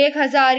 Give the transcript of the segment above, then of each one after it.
1000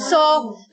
100,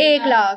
1,00,000।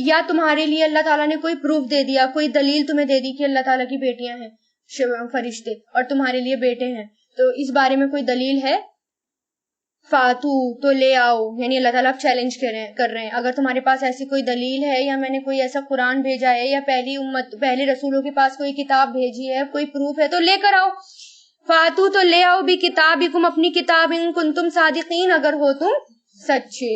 یا تمہارے لیے اللہ تعالیٰ نے کوئی پروف دے دیا, کوئی دلیل تمہیں دے دی کہ اللہ تعالیٰ کی بیٹیاں ہیں فرشتے اور تمہارے لیے بیٹے ہیں, تو اس بارے میں کوئی دلیل ہے, فاتو تو لے آؤ. یعنی اللہ تعالیٰ چیلنج کر رہے ہیں, اگر تمہارے پاس ایسی کوئی دلیل ہے, یا میں نے کوئی ایسا قرآن بھیجا ہے, یا پہلی رسولوں کے پاس کوئی کتاب بھیجی ہے, کوئی پروف ہے, تو لے کر آؤ. فاتو تو لے آؤ بھی کتابکم, اپنی کتاب, ان کنتم صادقین, اگر ہو تم سچے.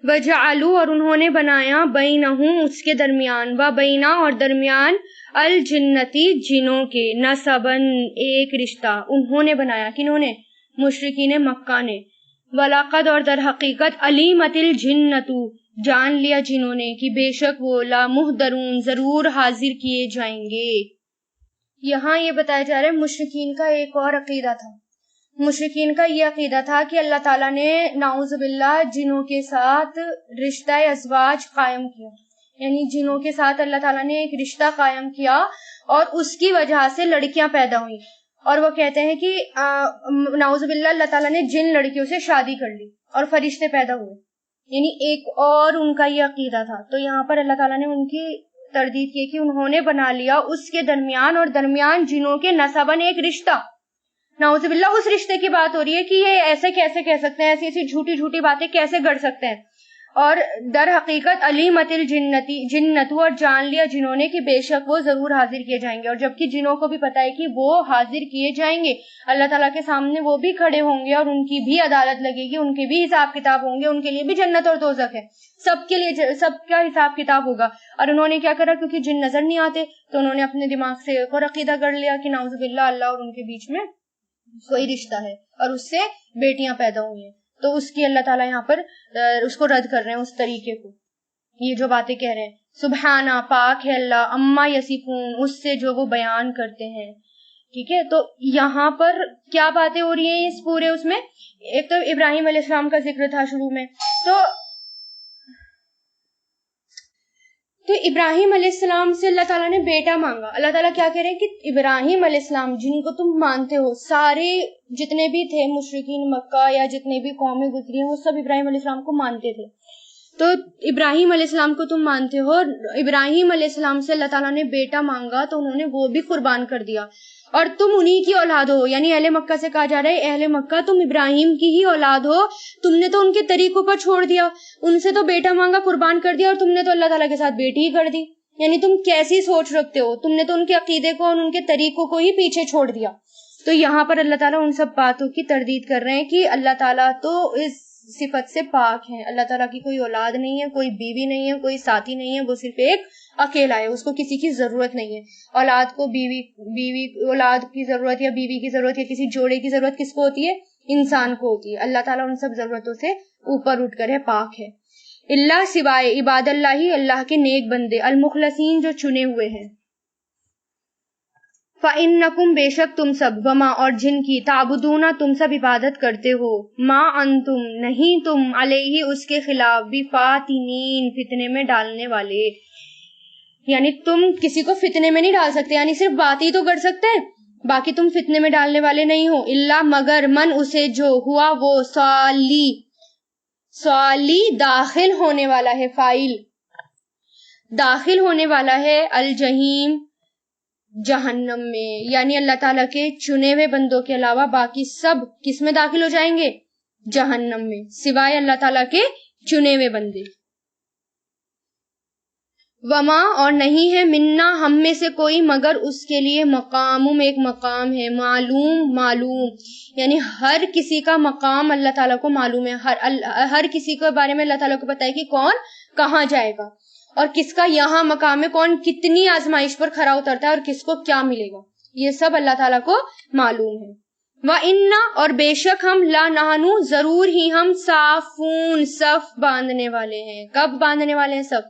وجعلوا, اور انہوں نے بنایا, بینہم, اس کے درمیان, و بینا, اور درمیان, الجنتی, جنوں کے, نسبن, ایک رشتہ, انہوں نے بنایا. کنہوں نے؟ مشرکین مکہ نے. وَلَقَدْ, اور در حقیقت, عَلِمَتِ الْجِنَّةُ, جان لیا جنہوں نے کہ بے شک وہ لَمُحْضَرُونَ, ضرور حاضر کیے جائیں گے. یہاں یہ بتایا جا رہا ہے مشرکین کا ایک اور عقیدہ تھا. مشرکین کا یہ عقیدہ تھا کہ اللہ تعالیٰ نے نعوذ باللہ جنوں کے ساتھ رشتہ ازواج قائم کیا, یعنی جنوں کے ساتھ اللہ تعالیٰ نے ایک رشتہ قائم کیا اور اس کی وجہ سے لڑکیاں پیدا ہوئیں. اور وہ کہتے ہیں کہ نعوذ باللہ اللہ تعالیٰ نے جن لڑکیوں سے شادی کر لی اور فرشتے پیدا ہوئے, یعنی ایک اور ان کا یہ عقیدہ تھا. تو یہاں پر اللہ تعالیٰ نے ان کی تردید کی کہ انہوں نے بنا لیا اس کے درمیان اور درمیان جنوں کے نسبن, ایک رشتہ. نعوذ باللہ, اس رشتے کی بات ہو رہی ہے کہ یہ ایسے کیسے کہہ سکتے ہیں, ایسی ایسی جھوٹی جھوٹی باتیں کیسے گڑ سکتے ہیں. اور در حقیقت علیمت الجنت, اور جان لیا جنہوں نے کہ بے شک وہ ضرور حاضر کیے جائیں گے. اور جبکہ جنوں کو بھی پتا ہے کہ وہ حاضر کیے جائیں گے, اللہ تعالیٰ کے سامنے وہ بھی کھڑے ہوں گے اور ان کی بھی عدالت لگے گی, ان کے بھی حساب کتاب ہوں گے, ان کے لیے بھی جنت اور دوزخ ہے, سب کے لیے سب کا حساب کتاب ہوگا. اور انہوں نے کیا کرا, کیونکہ جن نظر نہیں آتے تو انہوں نے اپنے دماغ سے ایک اور عقیدہ گڑھ لیا کہ نعوذ باللہ اللہ اور ان کے بیچ میں کوئی رشتہ ہے اور اس سے بیٹیاں پیدا ہوئی ہیں. تو اس کی اللہ تعالیٰ یہاں پر اس کو رد کر رہے ہیں, اس طریقے کو, یہ جو باتیں کہہ رہے ہیں. سبحانہ, پاک ہے اللہ, اما یصفون, اس سے جو وہ بیان کرتے ہیں. ٹھیک ہے, تو یہاں پر کیا باتیں ہو رہی ہیں اس پورے اس میں؟ ایک تو ابراہیم علیہ السلام کا ذکر تھا شروع میں, تو ابراہیم علیہ السلام سے اللہ تعالیٰ نے بیٹا مانگا. اللہ تعالیٰ کیا کہہ رہے ہیں کہ ابراہیم علیہ السلام جن کو تم مانتے ہو, سارے جتنے بھی تھے مشرکین مکہ یا جتنے بھی قومیں گزری ہیں وہ سب ابراہیم علیہ السلام کو مانتے تھے. تو ابراہیم علیہ السلام کو تم مانتے ہو, ابراہیم علیہ السلام سے اللہ تعالیٰ نے بیٹا مانگا تو انہوں نے وہ بھی قربان کر دیا, اور تم انہی کی اولاد ہو. یعنی اہل مکہ سے کہا جا رہا ہے اہل مکہ تم ابراہیم کی ہی اولاد ہو, تم نے تو ان کے طریقوں پر چھوڑ دیا, ان سے تو بیٹا مانگا قربان کر دیا, اور تم نے تو اللہ تعالیٰ کے ساتھ بیٹی ہی کر دی. یعنی تم کیسی سوچ رکھتے ہو, تم نے تو ان کے عقیدے کو اور ان کے طریقوں کو ہی پیچھے چھوڑ دیا. تو یہاں پر اللہ تعالیٰ ان سب باتوں کی تردید کر رہے ہیں کہ اللہ تعالیٰ تو اس صفت سے پاک ہیں. اللہ تعالیٰ کی کوئی اولاد نہیں ہے, کوئی بیوی نہیں ہے, کوئی ساتھی نہیں ہے, وہ صرف ایک اکیلا ہے, اس کو کسی کی ضرورت نہیں ہے. اولاد کو بیوی اولاد کی ضرورت یا بیوی کی ضرورت یا کسی جوڑے کی ضرورت کس کو ہوتی ہے؟ انسان کو ہوتی ہے. اللہ تعالیٰ ان سب ضرورتوں سے اوپر اٹھ کر ہے, پاک ہے. اللہ, سوائے عباد اللہ ہی, اللہ کے نیک بندے, المخلصین, جو چنے ہوئے ہیں. فَإِنَّكُمْ, بے شک تم سب, وما, اور جن کی, تعبدون, تم سب عبادت کرتے ہو, ما انتم, نہیں تم, علیہ, اس کے خلاف, بفاتنین, فتنے میں ڈالنے والے. یعنی تم کسی کو فتنے میں نہیں ڈال سکتے, یعنی صرف بات ہی تو کر سکتے ہیں, باقی تم فتنے میں ڈالنے والے نہیں ہو. اللہ, مگر, من, اسے, جو, ہوا وہ, سوالی, داخل ہونے والا ہے, فائل, داخل ہونے والا ہے, الجحیم, جہنم میں. یعنی اللہ تعالیٰ کے چنے ہوئے بندوں کے علاوہ باقی سب کس میں داخل ہو جائیں گے؟ جہنم میں, سوائے اللہ تعالیٰ کے چنے ہوئے بندے. وما, اور نہیں ہے, منا, ہم میں سے کوئی, مگر اس کے لیے مقام, ایک مقام ہے, معلوم, یعنی ہر کسی کا مقام اللہ تعالیٰ کو معلوم ہے. ہر کسی کے بارے میں اللہ تعالیٰ کو پتا ہے کہ کون کہاں جائے گا اور کس کا یہاں مقام ہے, کون کتنی آزمائش پر کھرا اترتا ہے اور کس کو کیا ملے گا, یہ سب اللہ تعالیٰ کو معلوم ہے. وَإِنَّا, اور بے شک ہم, لَنَحْنُ, ضرور ہی ہم, صافون, صف باندھنے والے ہیں. کب باندھنے والے ہیں صف؟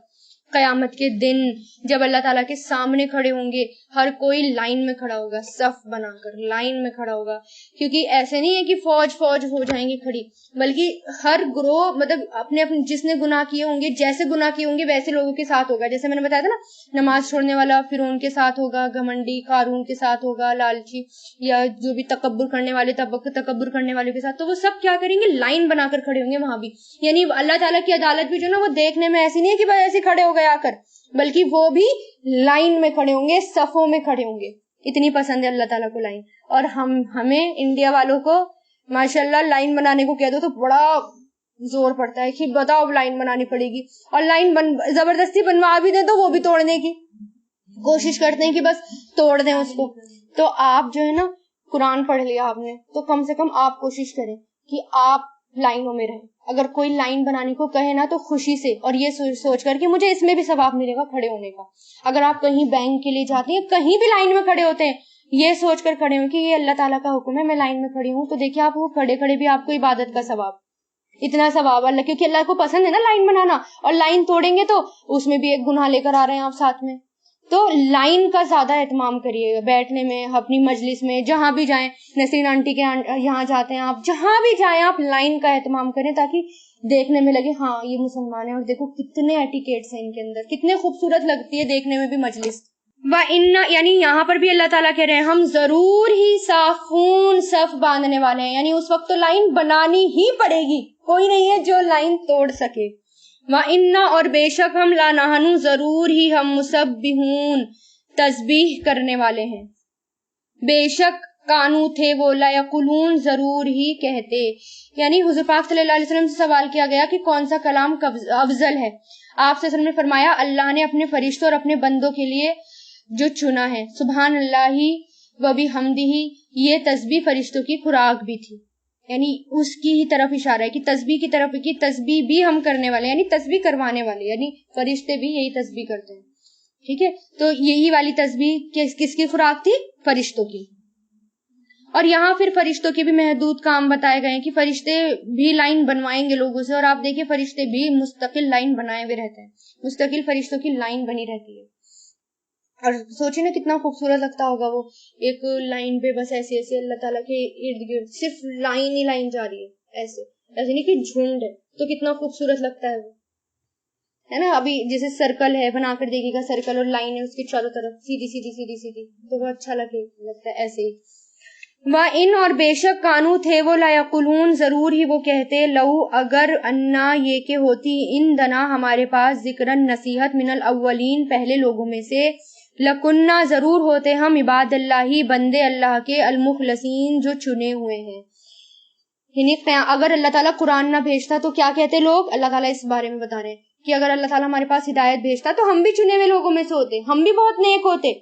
قیامت کے دن جب اللہ تعالیٰ کے سامنے کھڑے ہوں گے، ہر کوئی لائن میں کھڑا ہوگا، صف بنا کر لائن میں کھڑا ہوگا، کیونکہ ایسے نہیں ہے کہ فوج ہو جائیں گے کھڑی، بلکہ ہر گروہ مطلب اپنے جس نے گناہ کیے ہوں گے، جیسے گناہ کیے ہوں گے ویسے لوگوں کے ساتھ ہوگا. جیسے میں نے بتایا تھا نا، نماز چھوڑنے والا فرعون کے ساتھ ہوگا، گھمنڈی قارون کے ساتھ ہوگا، لالچی یا جو بھی تکبر کرنے والے تکبر کرنے والے کے ساتھ، تو وہ سب کیا کریں گے؟ لائن بنا کر کھڑے ہوں گے وہاں بھی. یعنی اللہ تعالیٰ کی عدالت بھی جو نا وہ دیکھنے میں ایسی نہیں ہے کہ بھائی ایسے کھڑے ہو گئے آ کر، بلکہ وہ بھی لائن میں کھڑے ہوں گے، صفوں میں کھڑے ہوں گے. اتنی پسند ہے اللہ تعالیٰ کو لائن. اور ہمیں انڈیا والوں کو ماشاءاللہ لائن بنانے کو کہہ دو تو بڑا زور پڑتا ہے کہ بتاؤ اب لائن بنانی پڑے گی، اور لائن زبردستی بنوا بھی دیں تو وہ بھی توڑنے کی کوشش کرتے ہیں کہ بس توڑ دیں اس کو. تو آپ جو ہے نا قرآن پڑھ لیا آپ نے تو کم سے کم آپ کوشش کریں کہ آپ لائنوں میں رہیں. اگر کوئی لائن بنانے کو کہے نا تو خوشی سے، اور یہ سوچ کر کہ مجھے اس میں بھی ثواب ملے گا کھڑے ہونے کا. اگر آپ کہیں بینک کے لیے جاتے ہیں، کہیں بھی لائن میں کھڑے ہوتے ہیں، یہ سوچ کر کھڑے ہوں کہ یہ اللہ تعالیٰ کا حکم ہے، میں لائن میں کھڑی ہوں، تو دیکھیے آپ وہ کھڑے کھڑے بھی آپ کو عبادت کا ثواب، اتنا ثواب اللہ، کیونکہ اللہ کو پسند ہے نا لائن بنانا. اور لائن توڑیں گے تو اس میں بھی ایک گناہ لے کر آ رہے ہیں آپ ساتھ میں. تو لائن کا زیادہ اہتمام کریے گا، بیٹھنے میں، اپنی مجلس میں، جہاں بھی جائیں، نسرین آنٹی کے یہاں جاتے ہیں آپ، جہاں بھی جائیں آپ لائن کا اہتمام کریں تاکہ دیکھنے میں لگے ہاں یہ مسلمان ہیں. اور دیکھو کتنے ایٹیکیٹس ہیں ان کے اندر، کتنے خوبصورت لگتی ہے دیکھنے میں بھی مجلس. یعنی یہاں پر بھی اللہ تعالیٰ کہہ رہے ہیں ہم ضرور ہی صافون صف باندھنے والے ہیں. یعنی اس وقت تو لائن بنانی ہی پڑے گی، کوئی نہیں ہے جو لائن توڑ سکے. وَإِنَّا اور بے شک ہم لَنَحْنُ ضرور ہی ہم مُسَبِّحُونَ تسبیح کرنے والے ہیں. بے شک کانو تھے وہ لا یقولون ضرور ہی کہتے. یعنی حضور پاک صلی اللہ علیہ وسلم سے سوال کیا گیا کہ کون سا کلام افضل ہے. آپ سے نے فرمایا اللہ نے اپنے فرشتوں اور اپنے بندوں کے لیے جو چنا ہے سبحان اللہ و بحمدہ، یہ تسبیح فرشتوں کی خوراک بھی تھی. یعنی اس کی ہی طرف اشارہ ہے کہ تسبیح کی طرف، کی تسبیح بھی ہم کرنے والے، یعنی تسبیح کروانے والے، یعنی فرشتے بھی یہی تسبیح کرتے ہیں. ٹھیک ہے، تو یہی والی تسبیح کس کی خوراک تھی؟ فرشتوں کی. اور یہاں پھر فرشتوں کے بھی محدود کام بتائے گئے ہیں کہ فرشتے بھی لائن بنوائیں گے لوگوں سے. اور آپ دیکھیں فرشتے بھی مستقل لائن بنائے ہوئے رہتے ہیں، مستقل فرشتوں کی لائن بنی رہتی ہے. اور سوچیں نا کتنا خوبصورت لگتا ہوگا وہ ایک لائن پہ بس ایسے ایسے اللہ تعالیٰ کے ارد گرد صرف لائن ہی لائن جا رہی ہے، ایسے نہیں کہ جھنڈ ہے. تو کتنا خوبصورت لگتا ہے وہ، ہے نا. ابھی جیسے سرکل ہے بنا کر دیکھے گا، سرکل اور لائن ہے اس کے چاروں طرف سیدھی سیدھی سیدھی سیدھی، تو وہ اچھا لگتا ہے ایسے ہی. وَإِنْ اور بے شک کانو تھے وہ لا یقولون ضرور ہی وہ کہتے لو اگر انا یہ کہ ہوتی ان دنا ہمارے پاس ذکرن نصیحت من الاولین پہلے لوگوں میں سے، لکنہ ضرور ہوتے ہم عباد اللہ بندے اللہ کے المخلصین جو چنے ہوئے ہیں. یعنی اگر اللہ تعالیٰ قرآن نہ بھیجتا تو کیا کہتے لوگ؟ اللہ تعالیٰ اس بارے میں بتا رہے ہیں کہ اگر اللہ تعالیٰ ہمارے پاس ہدایت بھیجتا تو ہم بھی چنے ہوئے لوگوں میں سے ہوتے، ہم بھی بہت نیک ہوتے.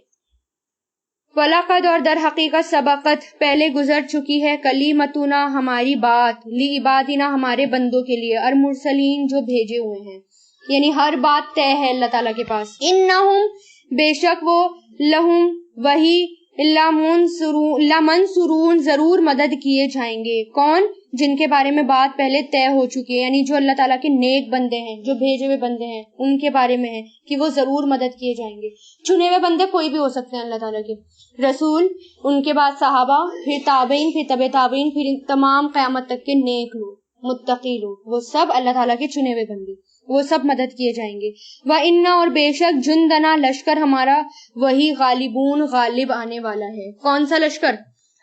وَلَقَدْ اور در حقیقت سبقت پہلے گزر چکی ہے کلیمتنا ہماری بات لعبادنا ہمارے بندوں کے لیے، المرسلین جو بھیجے ہوئے ہیں. یعنی ہر بات طے ہے اللہ تعالیٰ کے پاس. انہم بے شک وہ لہم وہی لمنصورون ضرور مدد کیے جائیں گے. کون؟ جن کے بارے میں بات پہلے طے ہو چکی ہے، یعنی جو اللہ تعالیٰ کے نیک بندے ہیں، جو بھیجے ہوئے بندے ہیں، ان کے بارے میں ہے کہ وہ ضرور مدد کیے جائیں گے. چنے ہوئے بندے کوئی بھی ہو سکتے ہیں اللہ تعالیٰ کے، رسول، ان کے بعد صحابہ، پھر تابعین، پھر تبع تابعین، پھر تمام قیامت تک کے نیک لوگ، متقی لوگ، وہ سب اللہ تعالیٰ کے چنے ہوئے بندے، وہ سب مدد کیے جائیں گے. وَإِنَّا اور بے شک جُنْدَنَا لشکر ہمارا وہی غالبون غالب آنے والا ہے. کون سا لشکر؟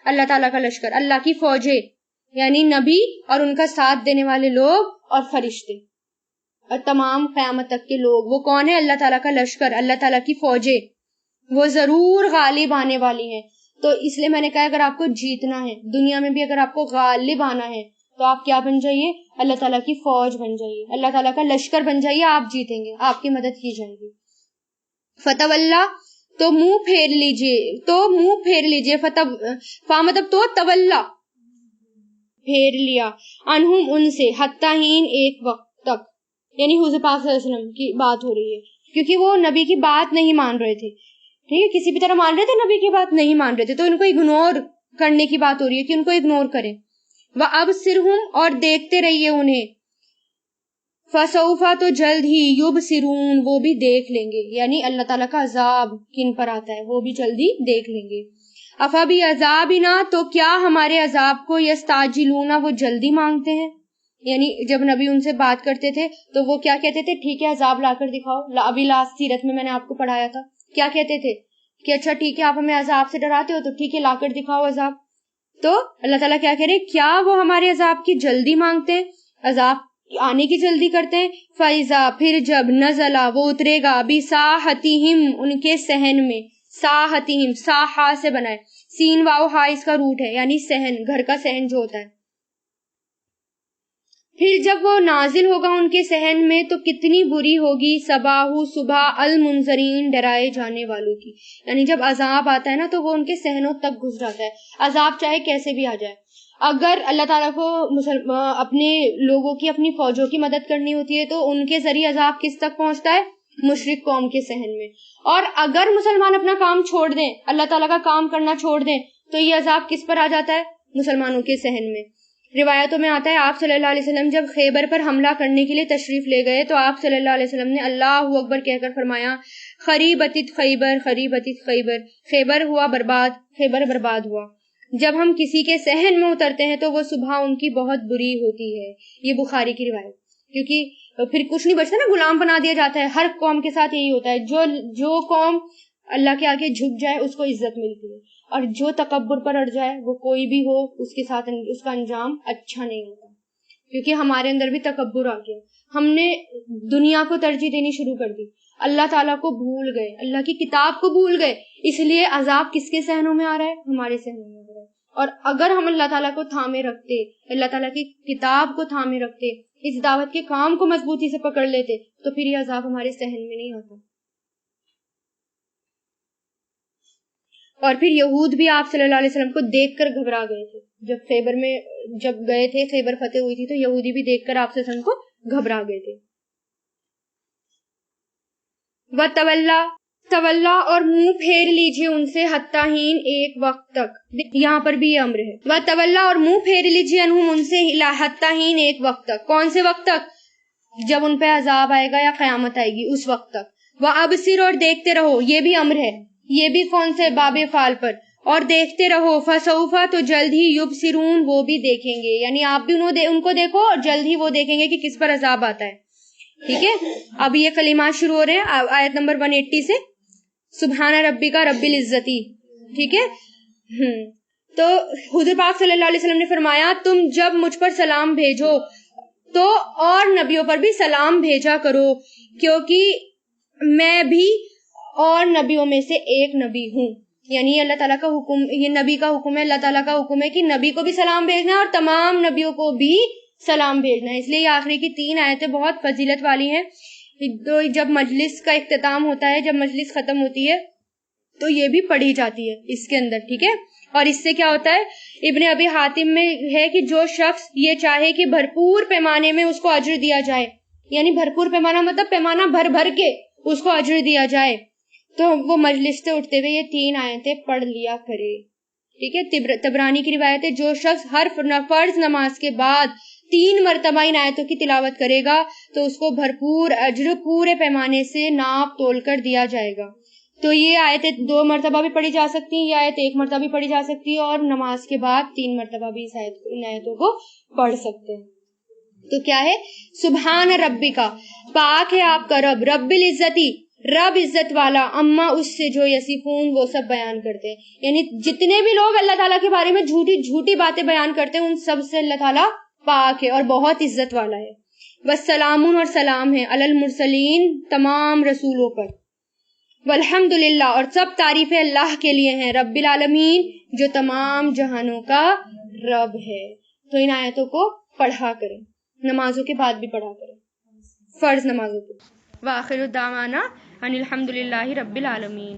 اللہ تعالیٰ کا لشکر، اللہ کی فوجیں، یعنی نبی اور ان کا ساتھ دینے والے لوگ اور فرشتے اور تمام قیامت تک کے لوگ. وہ کون ہے؟ اللہ تعالیٰ کا لشکر، اللہ تعالیٰ کی فوجیں، وہ ضرور غالب آنے والی ہیں. تو اس لیے میں نے کہا اگر آپ کو جیتنا ہے دنیا میں بھی، اگر آپ کو غالب آنا ہے تو آپ کیا بن جائیے؟ اللہ تعالیٰ کی فوج بن جائیے، اللہ تعالیٰ کا لشکر بن جائیے، آپ جیتیں گے، آپ کی مدد کی جائے گی. فتولا تو منہ پھیر لیجئے فا مطلب تو تولا پھیر لیا، انہم ان سے، حتی ہین ایک وقت تک، یعنی حضور پاک صلی اللہ علیہ وسلم کی بات ہو رہی ہے کیونکہ وہ نبی کی بات نہیں مان رہے تھے. ٹھیک ہے، کسی بھی طرح مان رہے تھے، نبی کی بات نہیں مان رہے تھے، تو ان کو اگنور کرنے کی بات ہو رہی ہے کہ ان کو اگنور کریں. وَأَبْصِرْهُمْ اور دیکھتے رہیے انہیں، فسوفا تو جلد ہی، یبصرون وہ بھی دیکھ لیں گے، یعنی اللہ تعالیٰ کا عذاب کن پر آتا ہے وہ بھی جلدی دیکھ لیں گے۔ افبی عذابنا تو کیا ہمارے عذاب کو، یستعجلون وہ جلدی مانگتے ہیں، یعنی جب نبی ان سے بات کرتے تھے تو وہ کیا کہتے تھے؟ ٹھیک ہے عذاب لا کر دکھاؤ۔ ابھی لاسٹ سیرت میں نے آپ کو پڑھایا تھا کیا کہتے تھے کہ اچھا ٹھیک ہے آپ ہمیں عذاب سے ڈراتے ہو تو ٹھیک ہے لا کر دکھاؤ عذاب۔ تو اللہ تعالیٰ کیا کہہ رہے، کیا وہ ہمارے عذاب کی جلدی مانگتے ہیں، عذاب آنے کی جلدی کرتے ہیں؟ فَإِذَا پھر جب نزلہ وہ اترے گا، بِسَاحَتِهِمْ ان کے صحن میں، ساحتہم ساحا سے بنائے، سین واو ہا اس کا روٹ ہے، یعنی صحن، گھر کا صحن جو ہوتا ہے۔ پھر جب وہ نازل ہوگا ان کے صحن میں تو کتنی بری ہوگی، صباحو صبح، المنذرین ڈرائے جانے والوں کی، یعنی جب عذاب آتا ہے نا تو وہ ان کے صحنوں تک گھس جاتا ہے، عذاب چاہے کیسے بھی آ جائے۔ اگر اللہ تعالیٰ کو اپنے لوگوں کی، اپنی فوجوں کی مدد کرنی ہوتی ہے تو ان کے ذریعے عذاب کس تک پہنچتا ہے؟ مشرک قوم کے صحن میں۔ اور اگر مسلمان اپنا کام چھوڑ دیں، اللہ تعالیٰ کا کام کرنا چھوڑ دیں تو یہ عذاب کس پر آ جاتا ہے؟ مسلمانوں کے صحن میں۔ روایتوں میں آتا ہے آپ صلی اللہ علیہ وسلم جب خیبر پر حملہ کرنے کے لیے تشریف لے گئے تو آپ صلی اللہ علیہ وسلم نے اللہ اکبر کہہ کر فرمایا، خریبتت خیبر، خریبتت خیبر، خیبر ہوا برباد، خیبر برباد ہوا۔ جب ہم کسی کے صحن میں اترتے ہیں تو وہ صبح ان کی بہت بری ہوتی ہے، یہ بخاری کی روایت، کیونکہ پھر کچھ نہیں بچتا نا، غلام بنا دیا جاتا ہے۔ ہر قوم کے ساتھ یہی ہوتا ہے، جو قوم اللہ کے آگے جھک جائے اس کو عزت ملتی ہے، اور جو تکبر پر اڑ جائے وہ کوئی بھی ہو اس کے ساتھ اس کا انجام اچھا نہیں ہوتا، کیونکہ ہمارے اندر بھی تکبر آ گیا، ہم نے دنیا کو ترجیح دینی شروع کر دی، اللہ تعالیٰ کو بھول گئے، اللہ کی کتاب کو بھول گئے، اس لیے عذاب کس کے صحنوں میں آ رہا ہے؟ ہمارے صحنوں میں آ رہا ہے۔ اور اگر ہم اللہ تعالیٰ کو تھامے رکھتے، اللہ تعالیٰ کی کتاب کو تھامے رکھتے، اس دعوت کے کام کو مضبوطی سے پکڑ لیتے تو پھر یہ عذاب ہمارے صحن میں نہیں آتا۔ اور پھر یہود بھی آپ صلی اللہ علیہ وسلم کو دیکھ کر گھبرا گئے تھے، جب خیبر میں جب گئے تھے، خیبر فتح ہوئی تھی تو یہودی بھی دیکھ کر آپ صلی اللہ علیہ وسلم کو گھبرا گئے تھے۔ تولا اور منہ پھیر لیجئے ان سے، حتی ہین ایک وقت تک، یہاں پر بھی یہ امر ہے، وتولا اور منہ پھیر لیجئے انہم ان سے، حتی ہین ایک وقت تک، کون سے وقت تک؟ جب ان پہ عذاب آئے گا یا قیامت آئے گی اس وقت تک۔ وابصر اور دیکھتے رہو، یہ بھی امر ہے، یہ بھی کون سے؟ باب فعل پر، اور دیکھتے رہو، فسوفا تو جلد ہی، یبصرون وہ بھی دیکھیں گے، یعنی آپ بھی ان کو دیکھو اور جلد ہی وہ دیکھیں گے کہ کس پر عذاب آتا ہے۔ ٹھیک ہے، اب یہ کلمات شروع ہو رہے ہیں آیت نمبر 180 سے، سبحان ربی کا رب العزتی۔ ٹھیک ہے، تو حضور پاک صلی اللہ علیہ وسلم نے فرمایا تم جب مجھ پر سلام بھیجو تو اور نبیوں پر بھی سلام بھیجا کرو، کیونکہ میں بھی اور نبیوں میں سے ایک نبی ہوں، یعنی اللہ تعالیٰ کا حکم، یہ نبی کا حکم ہے، اللہ تعالیٰ کا حکم ہے کہ نبی کو بھی سلام بھیجنا ہے اور تمام نبیوں کو بھی سلام بھیجنا ہے۔ اس لیے آخری کی 3 آیتیں بہت فضیلت والی ہیں۔ جب مجلس کا اختتام ہوتا ہے، جب مجلس ختم ہوتی ہے تو یہ بھی پڑھی جاتی ہے اس کے اندر، ٹھیک ہے۔ اور اس سے کیا ہوتا ہے، ابن ابی حاتم میں ہے کہ جو شخص یہ چاہے کہ بھرپور پیمانے میں اس کو اجر دیا جائے، یعنی بھرپور پیمانہ مطلب پیمانہ بھر بھر کے اس کو اجر دیا جائے، تو وہ مجلس سے اٹھتے ہوئے یہ 3 آیتیں پڑھ لیا کرے، ٹھیک ہے۔ طبرانی کی روایت ہے جو شخص ہر فرض نماز کے بعد 3 مرتبہ ان آیتوں کی تلاوت کرے گا تو اس کو بھرپور اجر پورے پیمانے سے ناپ تول کر دیا جائے گا۔ تو یہ آیتیں 2 مرتبہ بھی پڑھی جا سکتی ہیں، یہ آیت 1 مرتبہ بھی پڑھی جا سکتی ہے، اور نماز کے بعد 3 مرتبہ بھی ان آیتوں کو پڑھ سکتے ہیں۔ تو کیا ہے، سبحان ربی کا، پاک ہے آپ کا رب، رب العزتی، رب عزت والا، اما اس سے جو یصفون وہ سب بیان کرتے ہیں، یعنی جتنے بھی لوگ اللہ تعالیٰ کے بارے میں جھوٹی باتیں بیان کرتے ہیں ان سب سے اللہ تعالیٰ پاک ہے اور بہت عزت والا ہے۔ والسلام اور سلام ہے، علی المرسلین تمام رسولوں پر، والحمدللہ اور سب تعریفیں اللہ کے لیے ہیں، رب العالمین جو تمام جہانوں کا رب ہے۔ تو ان آیتوں کو پڑھا کریں، نمازوں کے بعد بھی پڑھا کریں، فرض نمازوں کے۔ وآخر دعوانا ان الحمدللہ رب العالمین۔